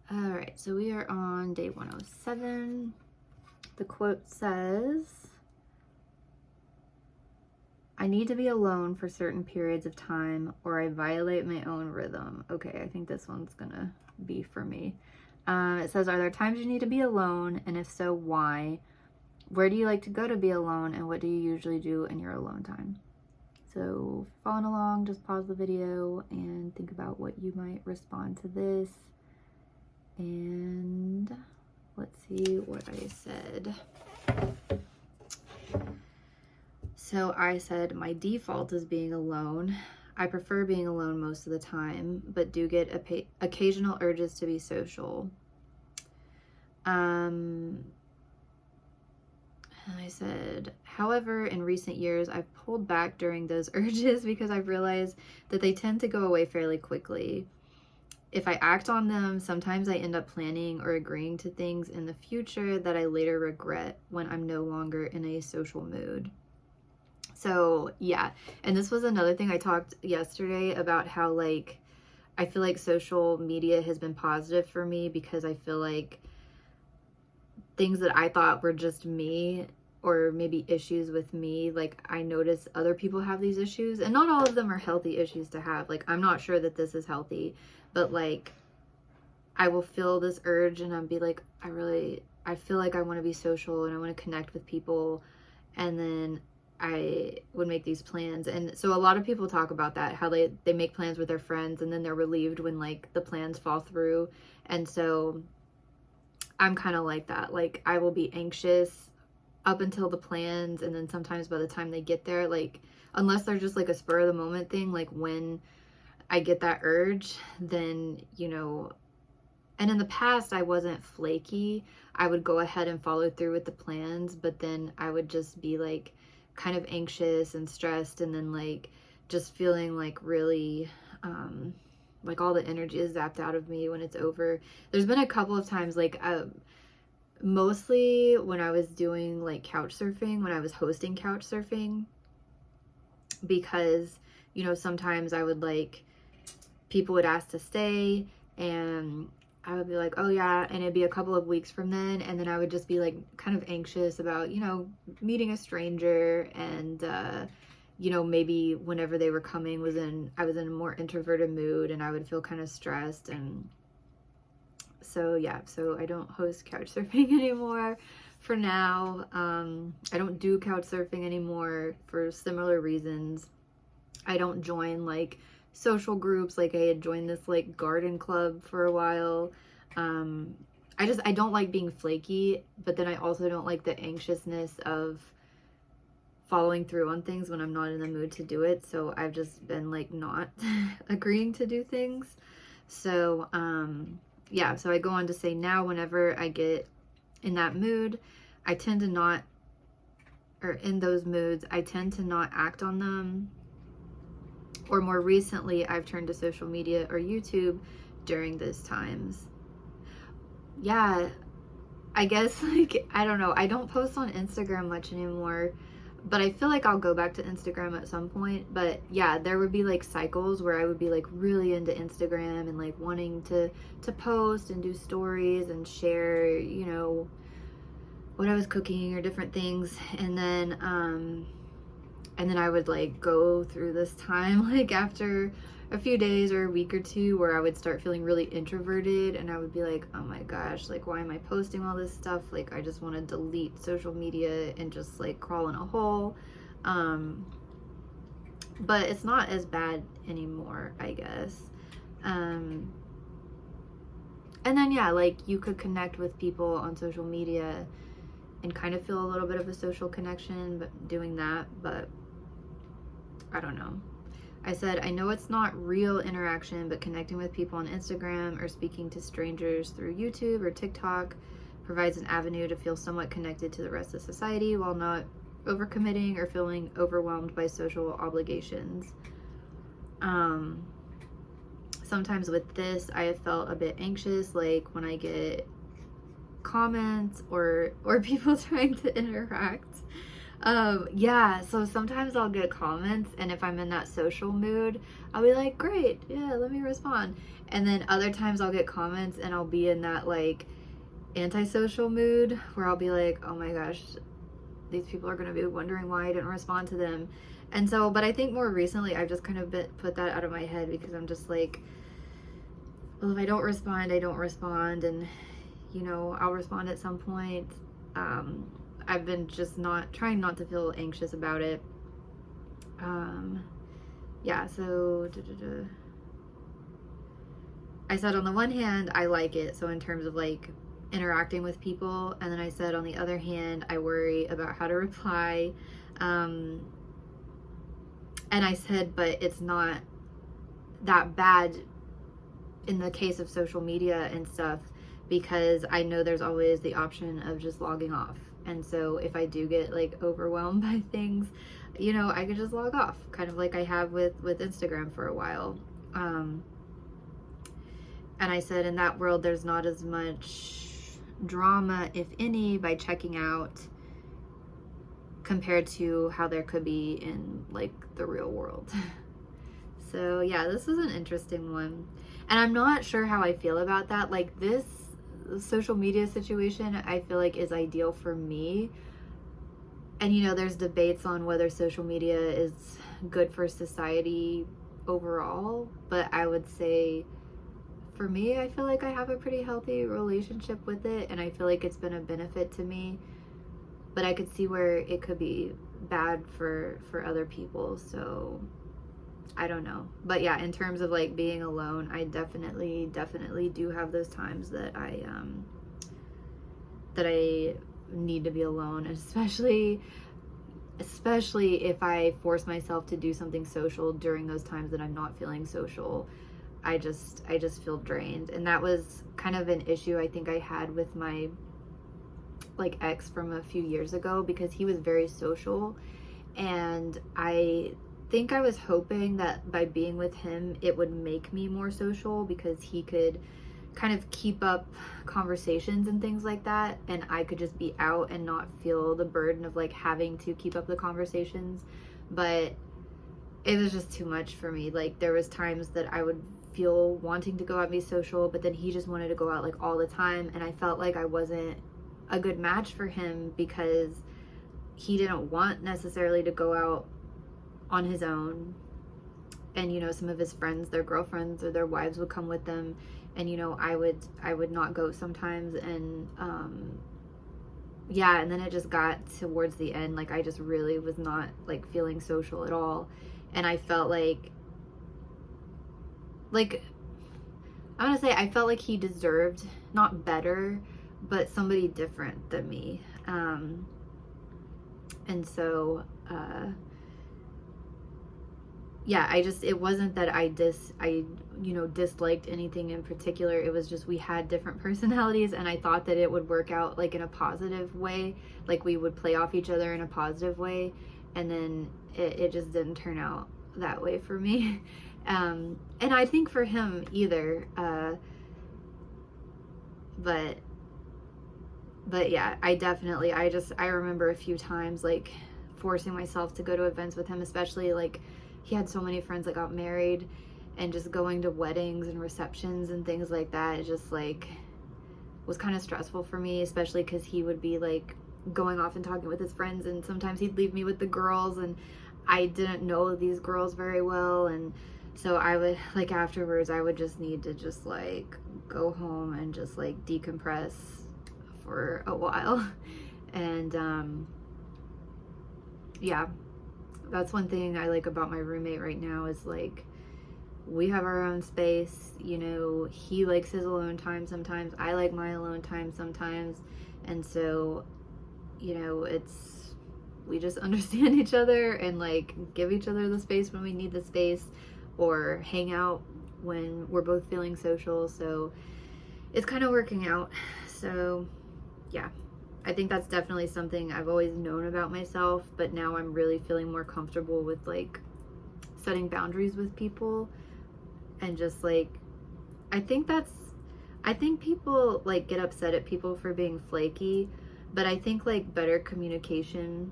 All right, so we are on day 107. The quote says, I need to be alone for certain periods of time or I violate my own rhythm. Okay, I think this one's gonna be for me. It says, are there times you need to be alone? And if so, why? Where do you like to go to be alone? And what do you usually do in your alone time? So following along, just pause the video and think about what you might respond to this. And let's see what I said. So I said my default is being alone. I prefer being alone most of the time, but do get occasional urges to be social. I said, however, in recent years, I've pulled back during those urges because I've realized that they tend to go away fairly quickly. If I act on them, sometimes I end up planning or agreeing to things in the future that I later regret when I'm no longer in a social mood. So yeah, and this was another thing I talked yesterday about how like I feel like social media has been positive for me because I feel like things that I thought were just me or maybe issues with me, like I notice other people have these issues, and not all of them are healthy issues to have. Like I'm not sure that this is healthy, but like I will feel this urge and I'll be like, I feel like I want to be social and I want to connect with people, and then I would make these plans. And so a lot of people talk about that, how they make plans with their friends and then they're relieved when like the plans fall through. And so I'm kind of like that. Like I will be anxious up until the plans, and then sometimes by the time they get there, like unless they're just like a spur of the moment thing, like when I get that urge, then and in the past I wasn't flaky. I would go ahead and follow through with the plans, but then I would just be like kind of anxious and stressed, and then like just feeling like really like all the energy is zapped out of me when it's over. There's been a couple of times like mostly when I was doing like couch surfing, when I was hosting couch surfing, because sometimes I would like people would ask to stay and I would be like, oh yeah, and it'd be a couple of weeks from then, and then I would just be like kind of anxious about meeting a stranger, and maybe whenever they were coming I was in a more introverted mood and I would feel kind of stressed. And so yeah, so I don't host couch surfing anymore for now. I don't do couch surfing anymore for similar reasons. I don't join like social groups. Like I had joined this like garden club for a while. I don't like being flaky, but then I also don't like the anxiousness of following through on things when I'm not in the mood to do it. So I've just been like not agreeing to do things. So yeah, so I go on to say now whenever I get in that mood, I tend to not, or in those moods, I tend to not act on them. Or more recently, I've turned to social media or YouTube during those times. Yeah, I guess like, I don't know. I don't post on Instagram much anymore, but I feel like I'll go back to Instagram at some point. But yeah, there would be like cycles where I would be like really into Instagram and like wanting to post and do stories and share, what I was cooking or different things. And then I would like go through this time like after a few days or a week or two where I would start feeling really introverted, and I would be like, oh my gosh, like why am I posting all this stuff? Like I just want to delete social media and just like crawl in a hole. But it's not as bad anymore, I guess. And then yeah, like you could connect with people on social media and kind of feel a little bit of a social connection but doing that, but I don't know. I said, I know it's not real interaction, but connecting with people on Instagram or speaking to strangers through YouTube or TikTok provides an avenue to feel somewhat connected to the rest of society while not overcommitting or feeling overwhelmed by social obligations. Sometimes with this, I have felt a bit anxious, like when I get comments or people trying to interact. Yeah, so sometimes I'll get comments, and if I'm in that social mood, I'll be like, great, yeah, let me respond. And then other times I'll get comments and I'll be in that like antisocial mood where I'll be like, oh my gosh, these people are going to be wondering why I didn't respond to them. And so, but I think more recently I've just kind of put that out of my head because I'm just like, well, if I don't respond, I don't respond. And, I'll respond at some point. I've been just trying not to feel anxious about it. Yeah, so I said on the one hand, I like it. So in terms of like interacting with people, and then I said on the other hand, I worry about how to reply. And I said, but it's not that bad in the case of social media and stuff, because I know there's always the option of just logging off. And so if I do get like overwhelmed by things, I could just log off, kind of like I have with Instagram for a while. And I said in that world, there's not as much drama, if any, by checking out compared to how there could be in like the real world. So yeah, this is an interesting one. And I'm not sure how I feel about that. Like this social media situation, I feel like is ideal for me. And there's debates on whether social media is good for society overall, but I would say for me, I feel like I have a pretty healthy relationship with it, and I feel like it's been a benefit to me, but I could see where it could be bad for other people. So I don't know. But yeah, in terms of like being alone, I definitely do have those times that I need to be alone, especially if I force myself to do something social during those times that I'm not feeling social. I just feel drained. And that was kind of an issue I think I had with my like ex from a few years ago, because he was very social, and I think I was hoping that by being with him it would make me more social, because he could kind of keep up conversations and things like that, and I could just be out and not feel the burden of like having to keep up the conversations. But it was just too much for me. Like there was times that I would feel wanting to go out and be social, but then he just wanted to go out like all the time, and I felt like I wasn't a good match for him, because he didn't want necessarily to go out on his own. And some of his friends, their girlfriends or their wives would come with them, and I would not go sometimes. And yeah, and then it just got towards the end, like I just really was not like feeling social at all, and I felt like I want to say I felt like he deserved not better, but somebody different than me. And so yeah, it wasn't that I disliked anything in particular. It was just we had different personalities, and I thought that it would work out like in a positive way, like we would play off each other in a positive way, and then it just didn't turn out that way for me. And I think for him either. But yeah, I remember a few times like forcing myself to go to events with him, especially like he had so many friends that got married, and just going to weddings and receptions and things like that, it just like was kind of stressful for me, especially because he would be like going off and talking with his friends, and sometimes he'd leave me with the girls, and I didn't know these girls very well, and so I would like afterwards I would just need to just like go home and just like decompress for a while. And yeah, that's one thing I like about my roommate right now, is like we have our own space. He likes his alone time sometimes, I like my alone time sometimes, and so we just understand each other and like give each other the space when we need the space, or hang out when we're both feeling social. So it's kind of working out. So yeah, I think that's definitely something I've always known about myself, but now I'm really feeling more comfortable with like setting boundaries with people, and just like I think people like get upset at people for being flaky, but I think like better communication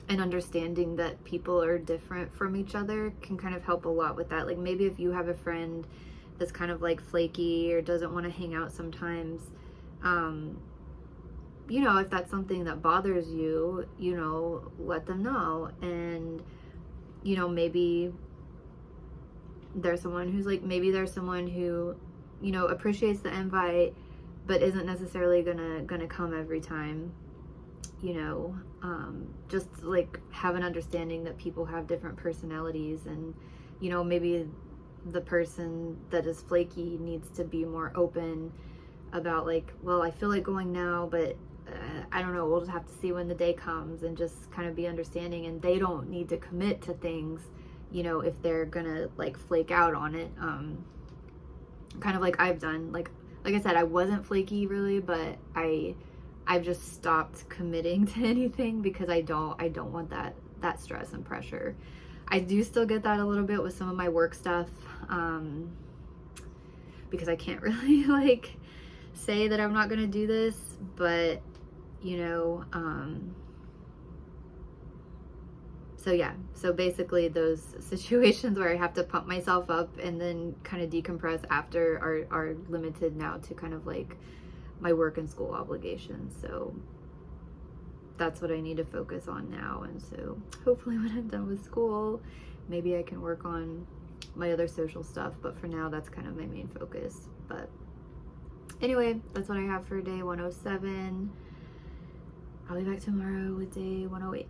and understanding that people are different from each other can kind of help a lot with that. Like maybe if you have a friend that's kind of like flaky or doesn't want to hang out sometimes, you know, if that's something that bothers you, you know, let them know. And, you know, maybe there's someone who's like, maybe there's someone who, you know, appreciates the invite, but isn't necessarily gonna come every time, you know. Just like have an understanding that people have different personalities, and, you know, maybe the person that is flaky needs to be more open about like, well, I feel like going now, but I don't know, we'll just have to see when the day comes, and just kind of be understanding. And they don't need to commit to things, you know, if they're gonna like flake out on it. Kind of like I've done, like I said, I wasn't flaky really, but I've just stopped committing to anything because I don't want that stress and pressure. I do still get that a little bit with some of my work stuff, because I can't really like say that I'm not gonna do this, but you know, so yeah, so basically those situations where I have to pump myself up and then kind of decompress after are limited now to kind of like my work and school obligations. So that's what I need to focus on now. And so hopefully when I'm done with school, maybe I can work on my other social stuff, but for now that's kind of my main focus. But anyway, that's what I have for day 107. I'll be back tomorrow with day 108.